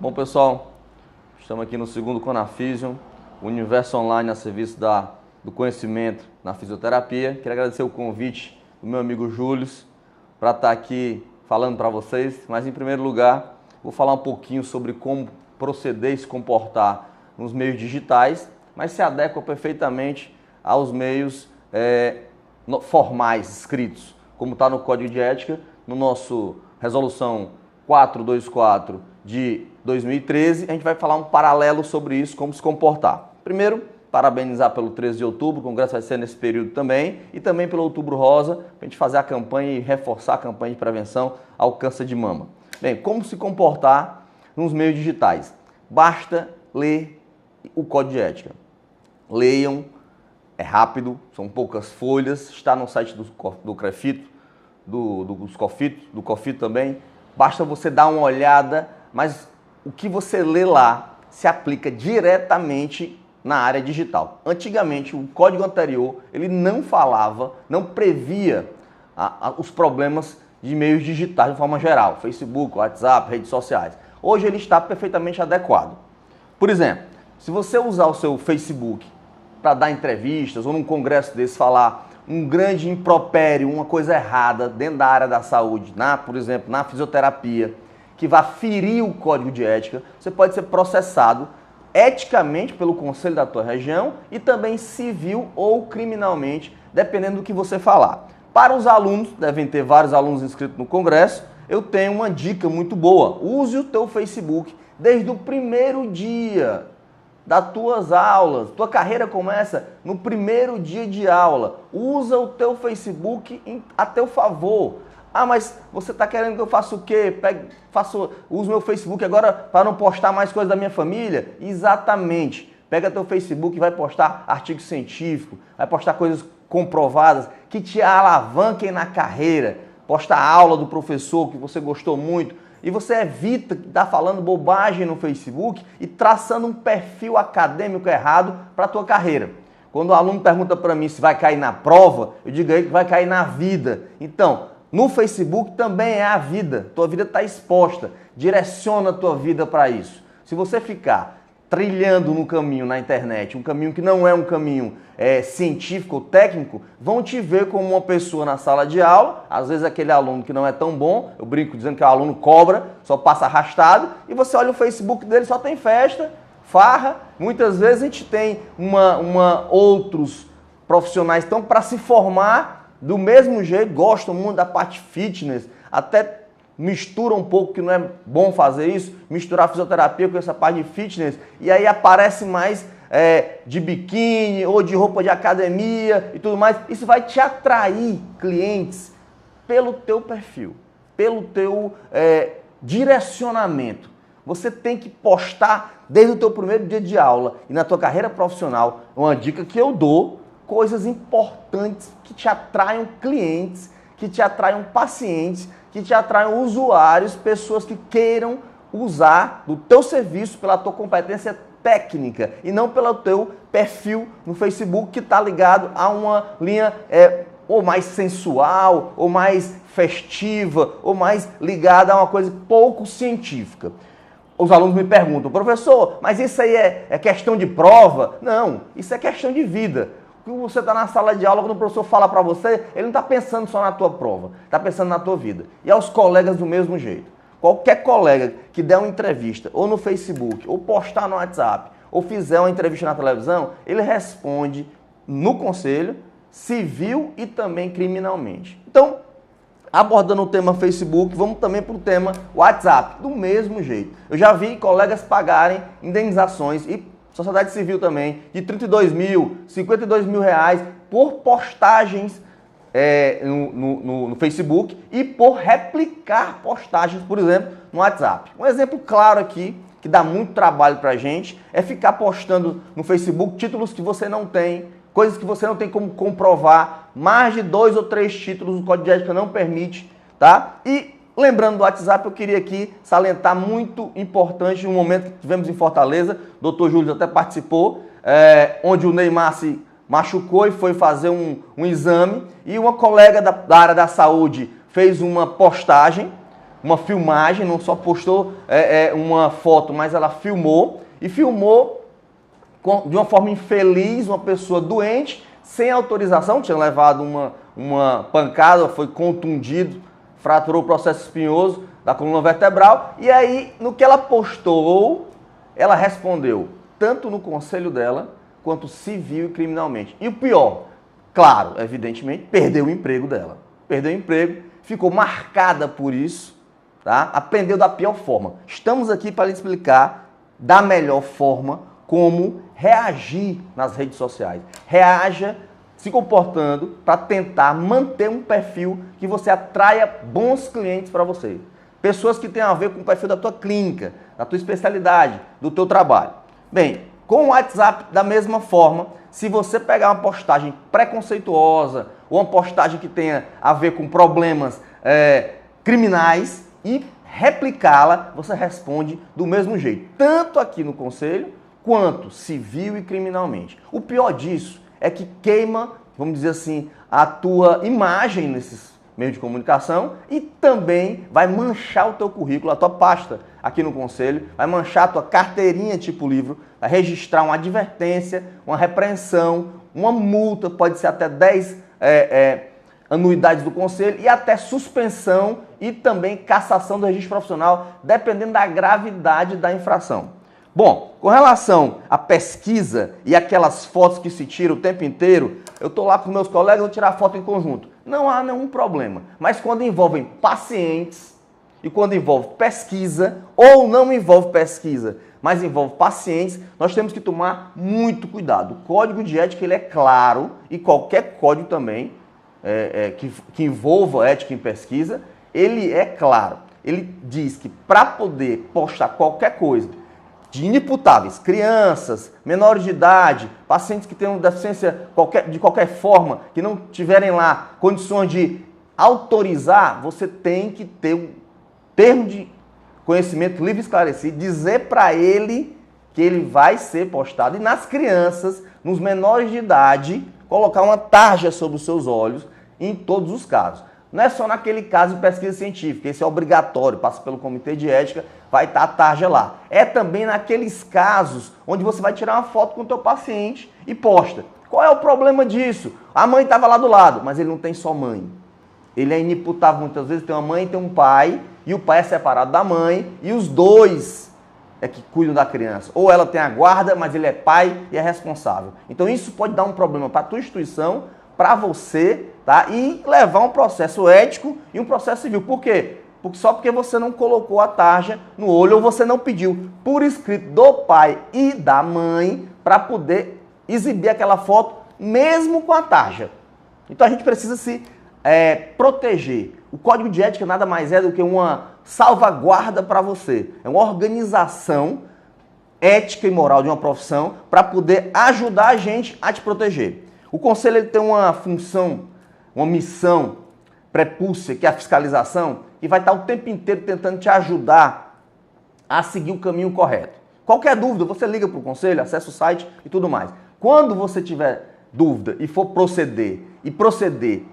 Bom, pessoal, estamos aqui no segundo Conafisio, o universo online a serviço do conhecimento na fisioterapia. Quero agradecer o convite do meu amigo Júlio para estar aqui falando para vocês, mas em primeiro lugar vou falar um pouquinho sobre como proceder e se comportar nos meios digitais, mas se adequa perfeitamente aos meios formais, escritos, como está no Código de Ética, no nosso Resolução 424 de 2013, a gente vai falar um paralelo sobre isso, como se comportar. Primeiro, parabenizar pelo 13 de outubro, o congresso vai ser nesse período também, e também pelo Outubro Rosa, para a gente fazer a campanha e reforçar a campanha de prevenção ao câncer de mama. Bem, como se comportar nos meios digitais? Basta ler o Código de Ética. Leiam, é rápido, são poucas folhas, está no site do CREFITO, do COFITO também. Basta você dar uma olhada, mas o que você lê lá se aplica diretamente na área digital. Antigamente, o código anterior, ele não falava, não previa os problemas de meios digitais de forma geral, Facebook, WhatsApp, redes sociais. Hoje ele está perfeitamente adequado. Por exemplo, se você usar o seu Facebook para dar entrevistas ou num congresso desse falar um grande impropério, uma coisa errada dentro da área da saúde, por exemplo, na fisioterapia, que vai ferir o código de ética, você pode ser processado eticamente pelo conselho da tua região e também civil ou criminalmente, dependendo do que você falar. Para os alunos, devem ter vários alunos inscritos no congresso, eu tenho uma dica muito boa. Use o teu Facebook desde o primeiro dia das tuas aulas. Tua carreira começa no primeiro dia de aula. Usa o teu Facebook a teu favor. Ah, mas você está querendo que eu faça o quê? Uso meu Facebook agora para não postar mais coisas da minha família? Exatamente. Pega teu Facebook e vai postar artigo científico, vai postar coisas comprovadas que te alavanquem na carreira. Posta a aula do professor que você gostou muito. E você evita estar falando bobagem no Facebook e traçando um perfil acadêmico errado para a tua carreira. Quando o aluno pergunta para mim se vai cair na prova, eu digo aí que vai cair na vida. Então, no Facebook também é a vida. Tua vida está exposta. Direciona a tua vida para isso. Se você ficar trilhando no caminho na internet, um caminho que não é um caminho científico ou técnico, vão te ver como uma pessoa na sala de aula, às vezes aquele aluno que não é tão bom, eu brinco dizendo que o aluno cobra, só passa arrastado, e você olha o Facebook dele, só tem festa, farra, muitas vezes a gente tem outros profissionais que estão para se formar do mesmo jeito, gostam muito da parte fitness, até mistura um pouco, que não é bom fazer isso, misturar fisioterapia com essa parte de fitness, e aí aparece mais de biquíni ou de roupa de academia e tudo mais. Isso vai te atrair clientes pelo teu perfil, pelo teu direcionamento. Você tem que postar desde o teu primeiro dia de aula e na tua carreira profissional, uma dica que eu dou, coisas importantes que te atraiam clientes, que te atraiam pacientes, que te atraiam usuários, pessoas que queiram usar do teu serviço pela tua competência técnica e não pelo teu perfil no Facebook que está ligado a uma linha ou mais sensual, ou mais festiva, ou mais ligada a uma coisa pouco científica. Os alunos me perguntam, professor, mas isso aí é questão de prova? Não, isso é questão de vida. Quando você está na sala de aula, quando o professor fala para você, ele não está pensando só na tua prova, está pensando na tua vida. E aos colegas do mesmo jeito. Qualquer colega que der uma entrevista, ou no Facebook, ou postar no WhatsApp, ou fizer uma entrevista na televisão, ele responde no conselho, civil e também criminalmente. Então, abordando o tema Facebook, vamos também para o tema WhatsApp, do mesmo jeito. Eu já vi colegas pagarem indenizações e sociedade civil também, de 32 mil, 52 mil reais por postagens no Facebook e por replicar postagens, por exemplo, no WhatsApp. Um exemplo claro aqui, que dá muito trabalho para a gente, é ficar postando no Facebook títulos que você não tem, coisas que você não tem como comprovar, mais de 2 ou 3 títulos o Código de Ética não permite, tá? E lembrando do WhatsApp, eu queria aqui salientar muito importante um momento que tivemos em Fortaleza, o Dr. Júlio até participou, onde o Neymar se machucou e foi fazer um exame, e uma colega da área da saúde fez uma postagem uma filmagem, não só postou uma foto, mas ela filmou, e filmou de uma forma infeliz, uma pessoa doente, sem autorização, tinha levado uma pancada, foi contundido, fraturou o processo espinhoso da coluna vertebral, e aí, no que ela postou, ela respondeu, tanto no conselho dela, quanto civil e criminalmente. E o pior, claro, evidentemente, perdeu o emprego dela. Perdeu o emprego, ficou marcada por isso, tá? Aprendeu da pior forma. Estamos aqui para lhe explicar da melhor forma como reagir nas redes sociais. Reaja se comportando para tentar manter um perfil que você atraia bons clientes para você. Pessoas que tenham a ver com o perfil da tua clínica, da tua especialidade, do teu trabalho. Bem, com o WhatsApp, da mesma forma, se você pegar uma postagem preconceituosa ou uma postagem que tenha a ver com problemas criminais e replicá-la, você responde do mesmo jeito, tanto aqui no conselho quanto civil e criminalmente. O pior disso é que queima, vamos dizer assim, a tua imagem nesses meios de comunicação e também vai manchar o teu currículo, a tua pasta aqui no conselho, vai manchar a tua carteirinha tipo livro, vai registrar uma advertência, uma repreensão, uma multa, pode ser até 10 anuidades do conselho e até suspensão e também cassação do registro profissional, dependendo da gravidade da infração. Bom, com relação à pesquisa e aquelas fotos que se tiram o tempo inteiro, eu estou lá com meus colegas, vou tirar foto em conjunto. Não há nenhum problema. Mas quando envolvem pacientes e quando envolve pesquisa, ou não envolve pesquisa, mas envolve pacientes, nós temos que tomar muito cuidado. O código de ética ele é claro e qualquer código também que envolva ética em pesquisa, ele é claro. Ele diz que para poder postar qualquer coisa de inimputáveis, crianças, menores de idade, pacientes que tenham deficiência de qualquer forma, que não tiverem lá condições de autorizar, você tem que ter um termo de conhecimento livre e esclarecido, dizer para ele que ele vai ser postado. E nas crianças, nos menores de idade, colocar uma tarja sobre os seus olhos em todos os casos. Não é só naquele caso de pesquisa científica, esse é obrigatório, passa pelo comitê de ética, vai estar a tarja lá. É também naqueles casos onde você vai tirar uma foto com o teu paciente e posta. Qual é o problema disso? A mãe estava lá do lado, mas ele não tem só mãe. Ele é inimputável muitas vezes, tem uma mãe e tem um pai, e o pai é separado da mãe, e os dois é que cuidam da criança. Ou ela tem a guarda, mas ele é pai e é responsável. Então isso pode dar um problema para a tua instituição, para você, tá? E levar um processo ético e um processo civil. Por quê? Só porque você não colocou a tarja no olho ou você não pediu por escrito do pai e da mãe para poder exibir aquela foto mesmo com a tarja. Então a gente precisa se proteger. O código de ética nada mais é do que uma salvaguarda para você. É uma organização ética e moral de uma profissão para poder ajudar a gente a te proteger. O conselho ele tem uma função, uma missão prepúcia, que é a fiscalização, e vai estar o tempo inteiro tentando te ajudar a seguir o caminho correto. Qualquer dúvida, você liga para o conselho, acessa o site e tudo mais. Quando você tiver dúvida e for proceder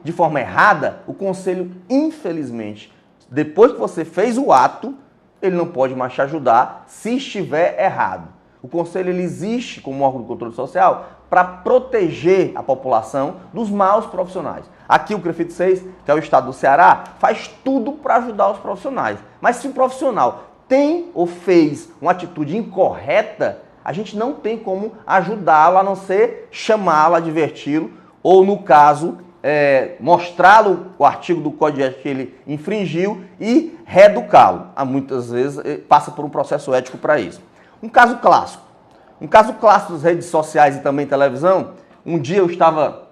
de forma errada, o conselho, infelizmente, depois que você fez o ato, ele não pode mais te ajudar se estiver errado. O conselho ele existe como órgão de controle social para proteger a população dos maus profissionais. Aqui o CREFIT 6, que é o estado do Ceará, faz tudo para ajudar os profissionais. Mas se o profissional tem ou fez uma atitude incorreta, a gente não tem como ajudá-lo, a não ser chamá-lo, adverti-lo, ou no caso, mostrá-lo o artigo do Código de Ética que ele infringiu e reeducá-lo. Muitas vezes passa por um processo ético para isso. Um caso clássico das redes sociais e também televisão, um dia eu estava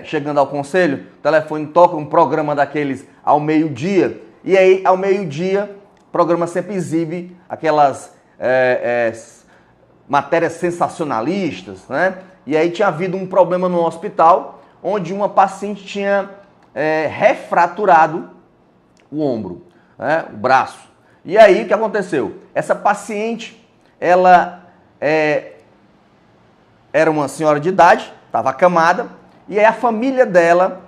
chegando ao conselho, o telefone toca um programa daqueles ao meio-dia, e aí ao meio-dia o programa sempre exibe aquelas matérias sensacionalistas, né? E aí tinha havido um problema no hospital, onde uma paciente tinha refraturado o ombro, né? O braço. E aí o que aconteceu? Essa paciente, ela era uma senhora de idade, estava acamada, e aí a família dela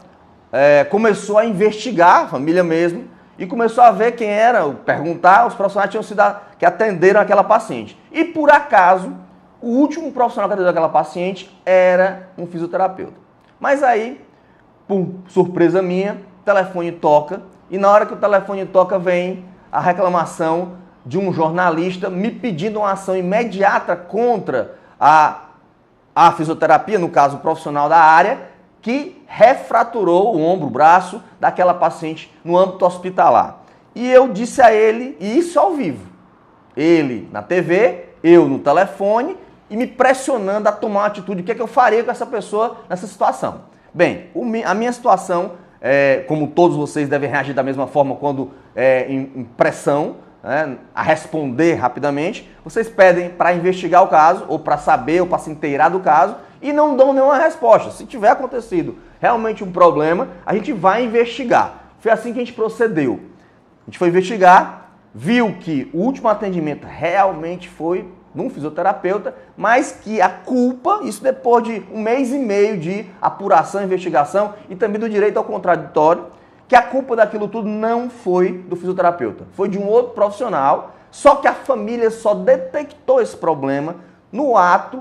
começou a investigar, a família mesmo, e começou a ver quem era, perguntar, os profissionais tinham sido que atenderam aquela paciente. E por acaso, o último profissional que atendeu aquela paciente era um fisioterapeuta. Mas aí, por surpresa minha, o telefone toca, e na hora que o telefone toca vem a reclamação de um jornalista me pedindo uma ação imediata contra a fisioterapia, no caso o profissional da área, que refraturou o ombro, o braço daquela paciente no âmbito hospitalar. E eu disse a ele, e isso ao vivo, ele na TV, eu no telefone, e me pressionando a tomar uma atitude, o que é que eu faria com essa pessoa nessa situação. Bem, a minha situação, como todos vocês devem reagir da mesma forma quando em pressão, a responder rapidamente, vocês pedem para investigar o caso, ou para saber, ou para se inteirar do caso, e não dão nenhuma resposta. Se tiver acontecido realmente um problema, a gente vai investigar. Foi assim que a gente procedeu. A gente foi investigar, viu que o último atendimento realmente foi num fisioterapeuta, mas que a culpa, isso depois de 1 mês e meio de apuração, investigação e também do direito ao contraditório, que a culpa daquilo tudo não foi do fisioterapeuta, foi de um outro profissional, só que a família só detectou esse problema no ato,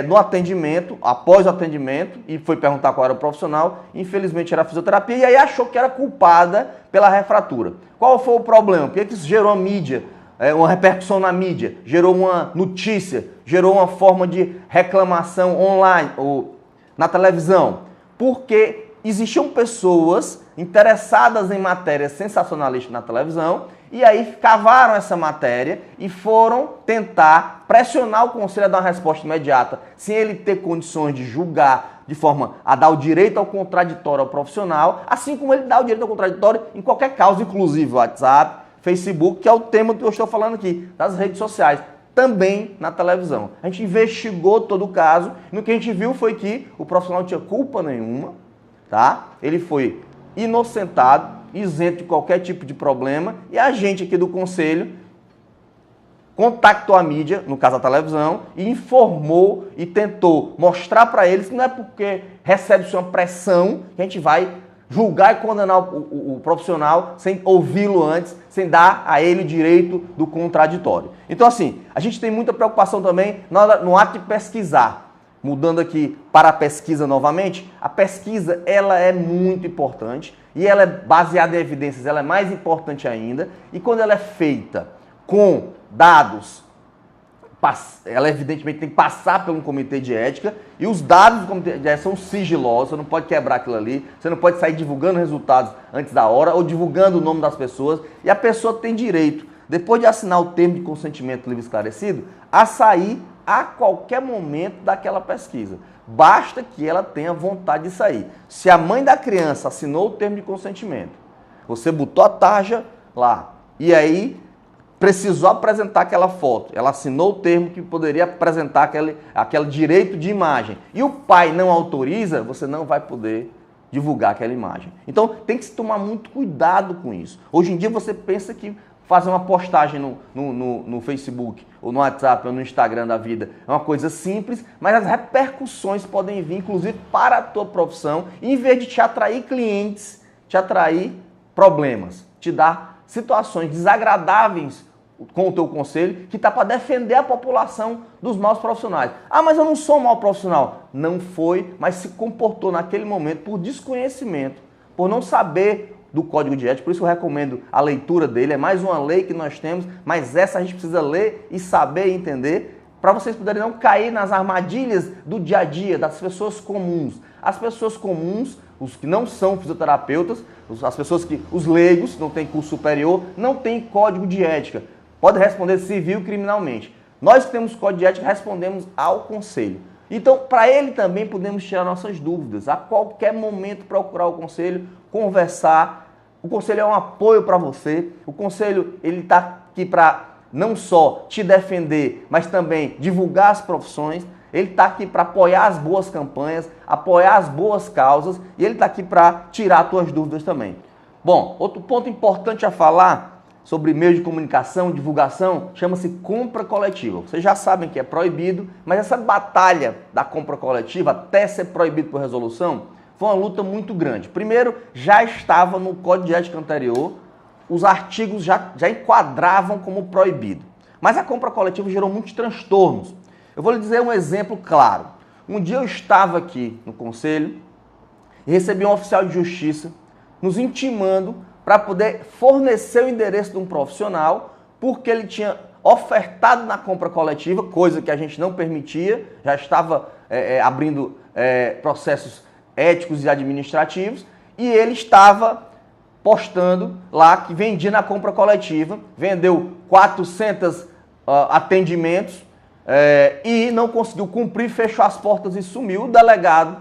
no atendimento, após o atendimento, e foi perguntar qual era o profissional, infelizmente era a fisioterapia, e aí achou que era culpada pela refratura. Qual foi o problema? Por que isso gerou a mídia? Uma repercussão na mídia, gerou uma notícia, gerou uma forma de reclamação online ou na televisão, porque existiam pessoas interessadas em matérias sensacionalistas na televisão e aí cavaram essa matéria e foram tentar pressionar o conselho a dar uma resposta imediata, sem ele ter condições de julgar de forma a dar o direito ao contraditório ao profissional, assim como ele dá o direito ao contraditório em qualquer causa, inclusive WhatsApp, Facebook, que é o tema que eu estou falando aqui, das redes sociais, também na televisão. A gente investigou todo o caso, e no que a gente viu foi que o profissional não tinha culpa nenhuma, tá? Ele foi inocentado, isento de qualquer tipo de problema, e a gente aqui do conselho contactou a mídia, no caso a televisão, e informou e tentou mostrar para eles que não é porque recebe-se uma pressão que a gente vai julgar e condenar o profissional sem ouvi-lo antes, sem dar a ele direito do contraditório. Então, assim, a gente tem muita preocupação também no ato de pesquisar. Mudando aqui para a pesquisa novamente, a pesquisa ela é muito importante e ela é baseada em evidências, ela é mais importante ainda. E quando ela é feita com dados, ela evidentemente tem que passar por um comitê de ética e os dados do comitê de ética são sigilosos, você não pode quebrar aquilo ali, você não pode sair divulgando resultados antes da hora ou divulgando o nome das pessoas e a pessoa tem direito, depois de assinar o termo de consentimento livre e esclarecido, a sair a qualquer momento daquela pesquisa. Basta que ela tenha vontade de sair. Se a mãe da criança assinou o termo de consentimento, você botou a tarja lá e aí precisou apresentar aquela foto, ela assinou o termo que poderia apresentar aquele direito de imagem e o pai não autoriza, você não vai poder divulgar aquela imagem. Então tem que se tomar muito cuidado com isso. Hoje em dia você pensa que fazer uma postagem no Facebook, ou no WhatsApp, ou no Instagram da vida é uma coisa simples, mas as repercussões podem vir, inclusive, para a tua profissão, em vez de te atrair clientes, te atrair problemas, te dar situações desagradáveis com o teu conselho, que está para defender a população dos maus profissionais. Ah, mas eu não sou um mau profissional. Não foi, mas se comportou naquele momento por desconhecimento, por não saber do Código de Ética, por isso eu recomendo a leitura dele, é mais uma lei que nós temos, mas essa a gente precisa ler e saber e entender, para vocês poderem não cair nas armadilhas do dia a dia, das pessoas comuns. As pessoas comuns, os que não são fisioterapeutas, as pessoas os leigos, que não têm curso superior, não têm Código de Ética. Pode responder civil e criminalmente. Nós que temos Código de Ética respondemos ao conselho. Então, para ele também podemos tirar nossas dúvidas. A qualquer momento procurar o conselho, conversar. O conselho é um apoio para você. O conselho ele está aqui para não só te defender, mas também divulgar as profissões. Ele está aqui para apoiar as boas campanhas, apoiar as boas causas e ele está aqui para tirar as tuas dúvidas também. Bom, outro ponto importante a falar sobre meio de comunicação, divulgação, chama-se compra coletiva. Vocês já sabem que é proibido, mas essa batalha da compra coletiva, até ser proibido por resolução, foi uma luta muito grande. Primeiro, já estava no Código de Ética anterior, os artigos já enquadravam como proibido. Mas a compra coletiva gerou muitos transtornos. Eu vou lhe dizer um exemplo claro. Um dia eu estava aqui no conselho e recebi um oficial de justiça nos intimando para poder fornecer o endereço de um profissional porque ele tinha ofertado na compra coletiva, coisa que a gente não permitia, já estava abrindo processos éticos e administrativos, e ele estava postando lá que vendia na compra coletiva, vendeu 400 atendimentos e não conseguiu cumprir, fechou as portas e sumiu. O delegado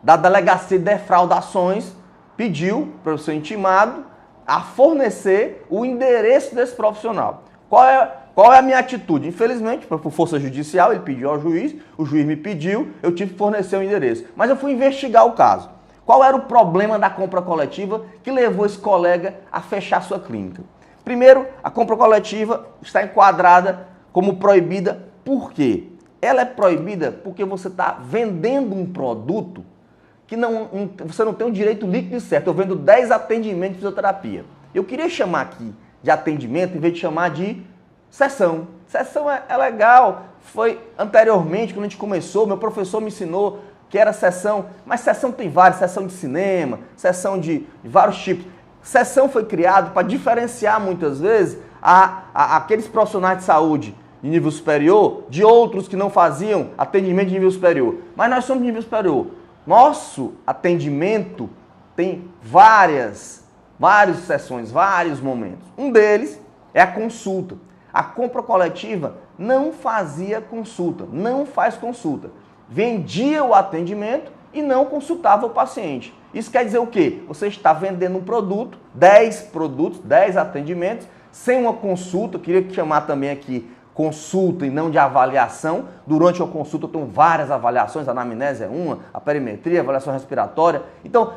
da Delegacia de Defraudações pediu para eu ser intimado a fornecer o endereço desse profissional. Qual é a minha atitude? Infelizmente, por força judicial, ele pediu ao juiz, o juiz me pediu, eu tive que fornecer o endereço. Mas eu fui investigar o caso. Qual era o problema da compra coletiva que levou esse colega a fechar sua clínica? Primeiro, a compra coletiva está enquadrada como proibida. Por quê? Ela é proibida porque você está vendendo um produto que você não tem um direito líquido e certo. Eu vendo 10 atendimentos de fisioterapia. Eu queria chamar aqui de atendimento em vez de chamar de sessão. Sessão é legal. Foi anteriormente, quando a gente começou, meu professor me ensinou que era sessão, mas sessão tem várias, sessão de cinema, sessão de vários tipos. Sessão foi criado para diferenciar muitas vezes aqueles profissionais de saúde de nível superior de outros que não faziam atendimento de nível superior. Mas nós somos de nível superior. Nosso atendimento tem várias sessões, vários momentos. Um deles é a consulta. A compra coletiva não fazia consulta, não faz consulta. Vendia o atendimento e não consultava o paciente. Isso quer dizer o quê? Você está vendendo um produto, 10 atendimentos, sem uma consulta. Eu queria chamar também aqui consulta e não de avaliação. Durante a consulta eu tenho várias avaliações, a anamnese é uma, a perimetria, a avaliação respiratória. Então,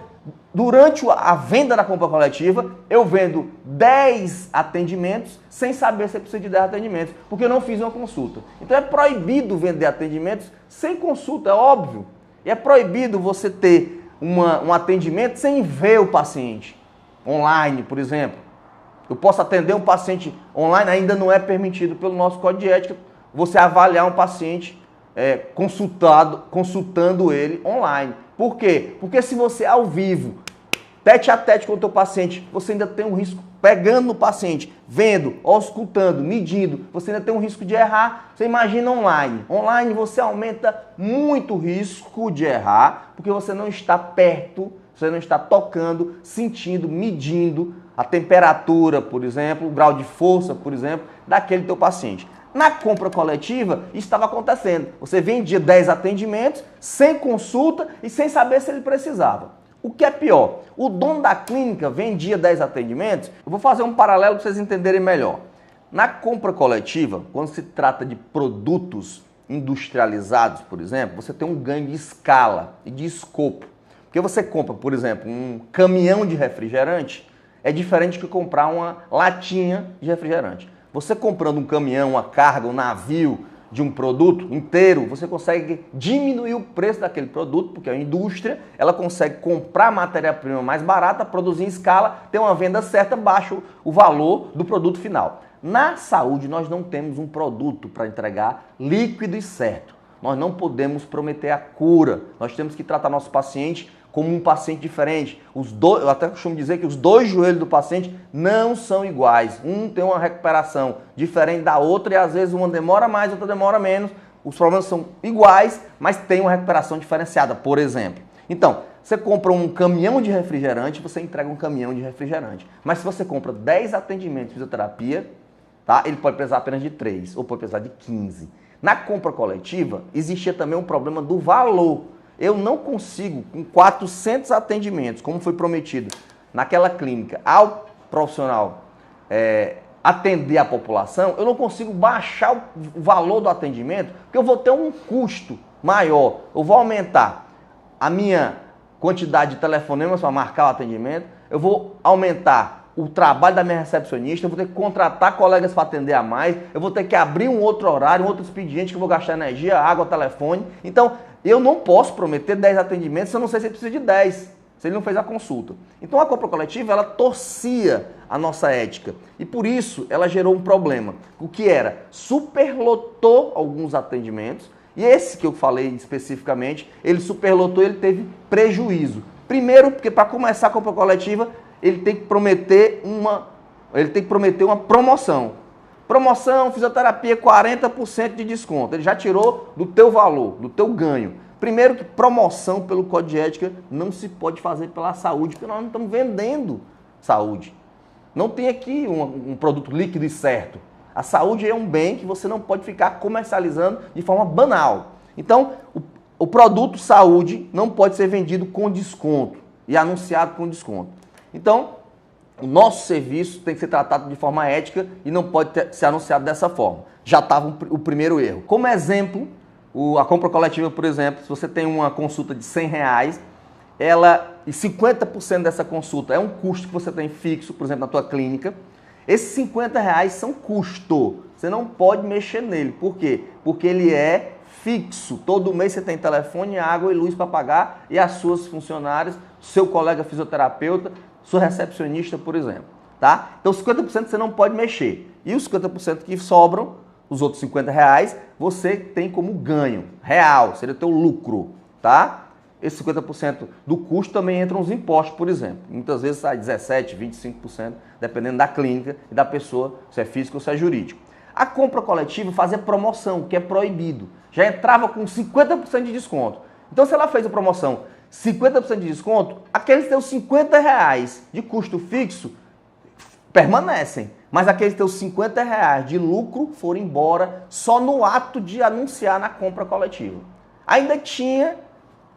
durante a venda da compra coletiva, eu vendo 10 atendimentos sem saber se eu preciso de 10 atendimentos, porque eu não fiz uma consulta. Então é proibido vender atendimentos sem consulta, é óbvio. E é proibido você ter um atendimento sem ver o paciente. Online, por exemplo. Eu posso atender um paciente online, ainda não é permitido pelo nosso código de ética você avaliar um paciente consultando ele online. Por quê? Porque se você ao vivo, tete a tete com o teu paciente, você ainda tem um risco, pegando no paciente, vendo, auscultando, medindo, você ainda tem um risco de errar. Você imagina online. Online você aumenta muito o risco de errar, porque você não está perto, você não está tocando, sentindo, medindo a temperatura, por exemplo, o grau de força, por exemplo, daquele teu paciente. Na compra coletiva, isso estava acontecendo. Você vendia 10 atendimentos, sem consulta e sem saber se ele precisava. O que é pior? O dono da clínica vendia 10 atendimentos. Eu vou fazer um paralelo para vocês entenderem melhor. Na compra coletiva, quando se trata de produtos industrializados, por exemplo, você tem um ganho de escala e de escopo. Porque você compra, por exemplo, um caminhão de refrigerante, é diferente de comprar uma latinha de refrigerante. Você comprando um caminhão, uma carga, um navio de um produto inteiro, você consegue diminuir o preço daquele produto, porque a indústria ela consegue comprar matéria-prima mais barata, produzir em escala, ter uma venda certa, baixa o valor do produto final. Na saúde, nós não temos um produto para entregar líquido e certo. Nós não podemos prometer a cura. Nós temos que tratar nosso paciente como um paciente diferente. Eu até costumo dizer que os dois joelhos do paciente não são iguais. Um tem uma recuperação diferente da outra e às vezes uma demora mais, outra demora menos. Os problemas são iguais, mas tem uma recuperação diferenciada, por exemplo. Então, você compra um caminhão de refrigerante, você entrega um caminhão de refrigerante. Mas se você compra 10 atendimentos de fisioterapia, tá? Ele pode precisar apenas de 3 ou pode precisar de 15. Na compra coletiva, existia também um problema do valor. Eu não consigo, com 400 atendimentos, como foi prometido naquela clínica, ao profissional atender a população, eu não consigo baixar o valor do atendimento, porque eu vou ter um custo maior. Eu vou aumentar a minha quantidade de telefonemas para marcar o atendimento, eu vou aumentar o trabalho da minha recepcionista, eu vou ter que contratar colegas para atender a mais, eu vou ter que abrir um outro horário, um outro expediente que eu vou gastar energia, água, telefone. Então, eu não posso prometer 10 atendimentos se eu não sei se ele precisa de 10, se ele não fez a consulta. Então, a compra coletiva, ela torcia a nossa ética. E por isso ela gerou um problema. O que era? Superlotou alguns atendimentos. E esse que eu falei especificamente, ele superlotou, ele teve prejuízo. Primeiro, porque para começar a compra coletiva, ele tem que prometer uma promoção. Promoção, fisioterapia, 40% de desconto. Ele já tirou do teu valor, do teu ganho. Primeiro que promoção pelo Código de Ética não se pode fazer pela saúde, porque nós não estamos vendendo saúde. Não tem aqui um produto líquido e certo. A saúde é um bem que você não pode ficar comercializando de forma banal. Então, o produto saúde não pode ser vendido com desconto e anunciado com desconto. Então, o nosso serviço tem que ser tratado de forma ética e não pode ser anunciado dessa forma. Já estava o primeiro erro. Como exemplo, a compra coletiva, por exemplo, se você tem uma consulta de R$100, e 50% dessa consulta é um custo que você tem fixo, por exemplo, na tua clínica, esses R$50 são custo. Você não pode mexer nele. Por quê? Porque ele é fixo. Todo mês você tem telefone, água e luz para pagar e as suas funcionárias, seu colega fisioterapeuta, sua recepcionista, por exemplo. Tá? Então, 50% você não pode mexer. E os 50% que sobram, os outros R$50, você tem como ganho real, seria o teu lucro. Tá? Esse 50% do custo também entram os impostos, por exemplo. Muitas vezes sai 17%, 25%, dependendo da clínica e da pessoa, se é físico ou se é jurídico. A compra coletiva fazia promoção, que é proibido. Já entrava com 50% de desconto. Então, se ela fez a promoção 50% de desconto, aqueles teus R$50 de custo fixo permanecem. Mas aqueles teus R$50 de lucro foram embora só no ato de anunciar na compra coletiva. Ainda tinha...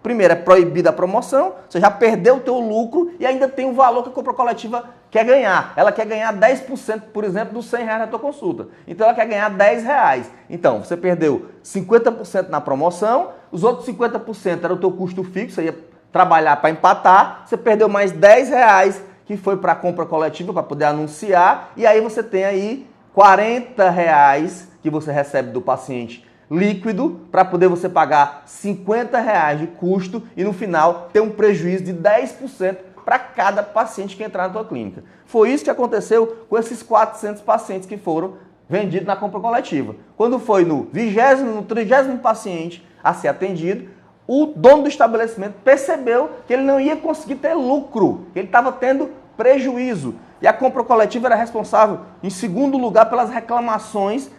Primeiro, é proibida a promoção, você já perdeu o teu lucro e ainda tem o valor que a compra coletiva quer ganhar. Ela quer ganhar 10%, por exemplo, dos R$100 da tua consulta. Então, ela quer ganhar R$10. Então, você perdeu 50% na promoção, os outros 50% era o teu custo fixo, você ia trabalhar para empatar, você perdeu mais R$10 que foi para a compra coletiva, para poder anunciar, e aí você tem aí R$40 que você recebe do paciente líquido para poder você pagar R$50 de custo e no final ter um prejuízo de 10% para cada paciente que entrar na tua clínica. Foi isso que aconteceu com esses 400 pacientes que foram vendidos na compra coletiva. Quando foi no 20º, no 30º paciente a ser atendido, o dono do estabelecimento percebeu que ele não ia conseguir ter lucro, que ele estava tendo prejuízo. E a compra coletiva era responsável, em segundo lugar, pelas reclamações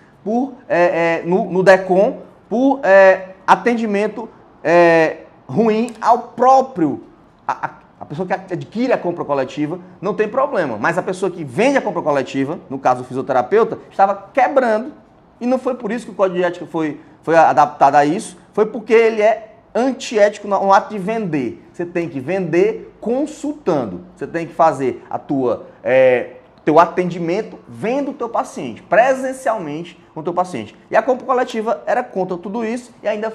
no DECOM por atendimento ruim ao próprio. A pessoa que adquire a compra coletiva não tem problema, mas a pessoa que vende a compra coletiva, no caso o fisioterapeuta, estava quebrando. E não foi por isso que o Código de Ética foi adaptado a isso, foi porque ele é antiético no ato de vender. Você tem que vender consultando, você tem que fazer teu atendimento vendo o teu paciente, presencialmente com o teu paciente. E a compra coletiva era contra tudo isso e ainda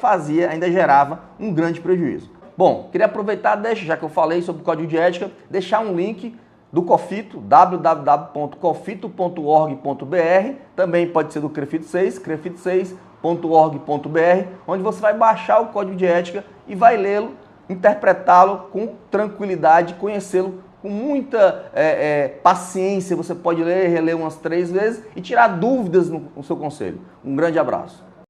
gerava um grande prejuízo. Bom, queria aproveitar, já que eu falei sobre o Código de Ética, deixar um link do COFITO, www.cofito.org.br, também pode ser do CREFITO 6, crefito6.org.br, onde você vai baixar o Código de Ética e vai lê-lo, interpretá-lo com tranquilidade, conhecê-lo com muita paciência. Você pode ler e reler umas 3 vezes e tirar dúvidas no seu conselho. Um grande abraço.